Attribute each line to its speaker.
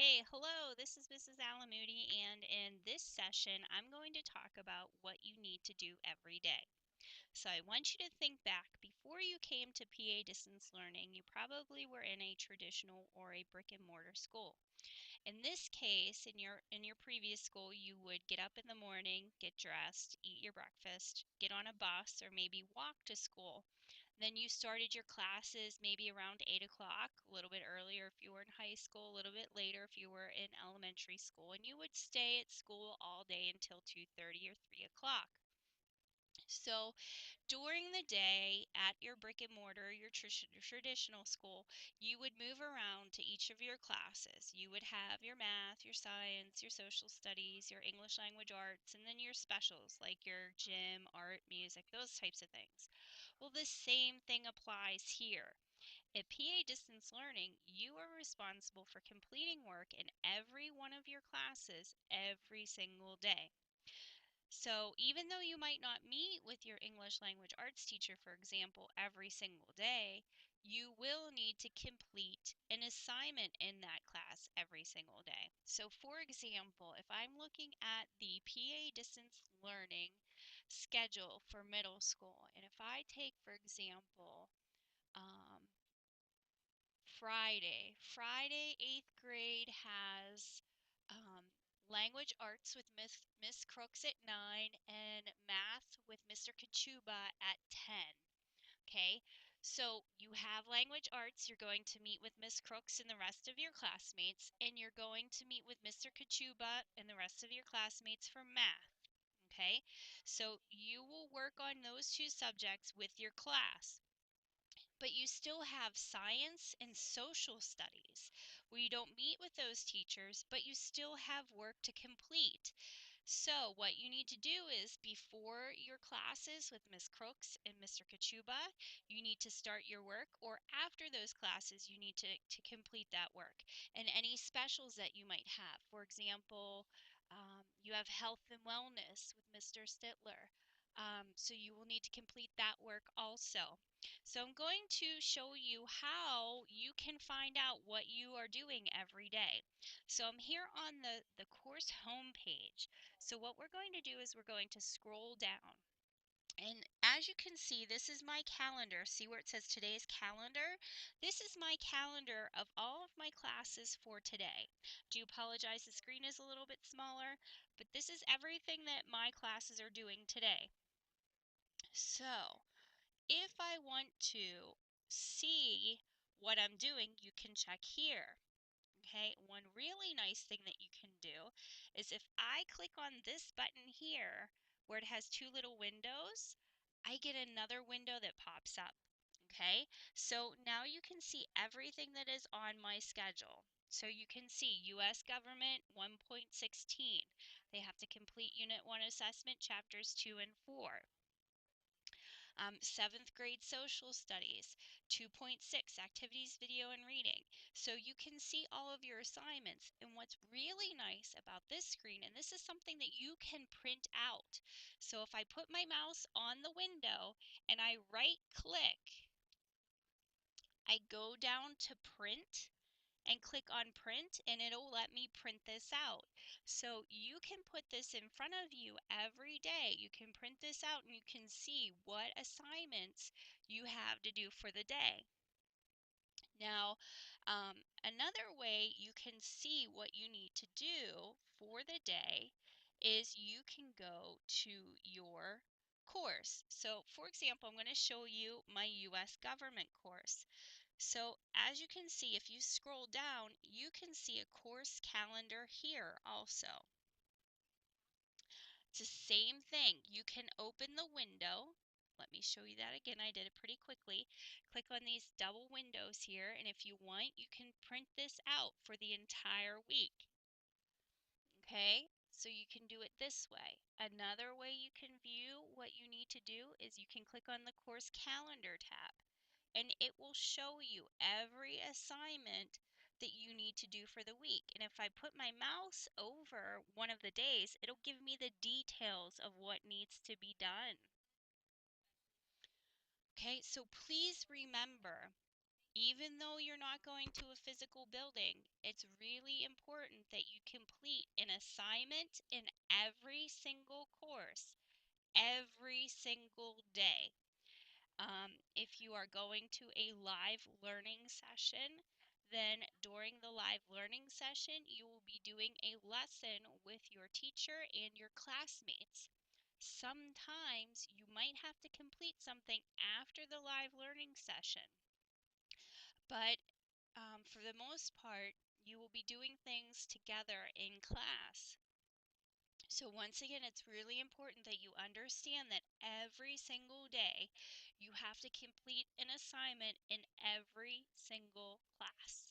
Speaker 1: Hey, hello, this is Mrs. Al-Amoudi, and in this session, I'm going to talk about what you need to do every day. So I want you to think back. Before you came to PA Distance Learning, you probably were in a traditional or a brick and mortar school. In this case, in your previous school, you would get up in the morning, get dressed, eat your breakfast, get on a bus, or maybe walk to school. Then you started your classes maybe around 8 o'clock, a little bit earlier if you were in high school, a little bit later if you were in elementary school, and you would stay at school all day until 2:30 or 3 o'clock. So during the day at your brick and mortar, your traditional school, you would move around to each of your classes. You would have your math, your science, your social studies, your English language arts, and then your specials like your gym, art, music, those types of things. Well, the same thing applies here. At PA Distance Learning, you are responsible for completing work in every one of your classes every single day. So even though you might not meet with your English language arts teacher, for example, every single day, you will need to complete an assignment in that class every single day. So for example, if I'm looking at the PA Distance Learning schedule for middle school, and if I take, for example, um, Friday, 8th grade has um, language arts with Miss Crooks at 9 and math with Mr. Kachuba at 10. Okay, so you have language arts, you're going to meet with Miss Crooks and the rest of your classmates, and you're going to meet with Mr. Kachuba and the rest of your classmates for math. Okay, so you will work on those two subjects with your class. But you still have science and social studies where you don't meet with those teachers, but you still have work to complete. So what you need to do is before your classes with Miss Crooks and Mr. Kachuba, you need to start your work, or after those classes, you need to complete that work. And any specials that you might have. For example, you have health and wellness with Mr. Stitler. So you will need to complete that work also. So I'm going to show you how you can find out what you are doing every day. So I'm here on the course homepage. So what we're going to do is we're going to scroll down. And as you can see, this is my calendar. See where it says today's calendar? This is my calendar of all of my classes for today. Do apologize, the screen is a little bit smaller, but this is everything that my classes are doing today. So if I want to see what I'm doing, you can check here. Okay, one really nice thing that you can do is if I click on this button here where it has two little windows, I get another window that pops up. Okay, so now you can see everything that is on my schedule. So you can see U.S. Government 1.16. They have to complete Unit 1 assessment, chapters 2 and 4. Seventh grade social studies, 2.6 activities, video, and reading. So you can see all of your assignments. And what's really nice about this screen, and this is something that you can print out. So if I put my mouse on the window and I right click, I go down to print and click on print and it'll let me print this out. So you can put this in front of you every day. You can print this out and you can see what assignments you have to do for the day. Now, another way you can see what you need to do for the day is you can go to your course. So, for example, I'm going to show you my U.S. government course. So as you can see, if you scroll down, you can see a course calendar here also. It's the same thing. You can open the window. Let me show you that again. I did it pretty quickly. Click on these double windows here, and if you want, you can print this out for the entire week. Okay, so you can do it this way. Another way you can view what you need to do is you can click on the course calendar tab and it will show you every assignment that you need to do for the week. And if I put my mouse over one of the days, it'll give me the details of what needs to be done. Okay, so please remember, Even though you're not going to a physical building, it's really important that you complete an assignment in every single course, every single day. If you are going to a live learning session, then during the live learning session, you will be doing a lesson with your teacher and your classmates. Sometimes you might have to complete something after the live learning session, but for the most part, you will be doing things together in class. So once again, it's really important that you understand that every single day you have to complete an assignment in every single class.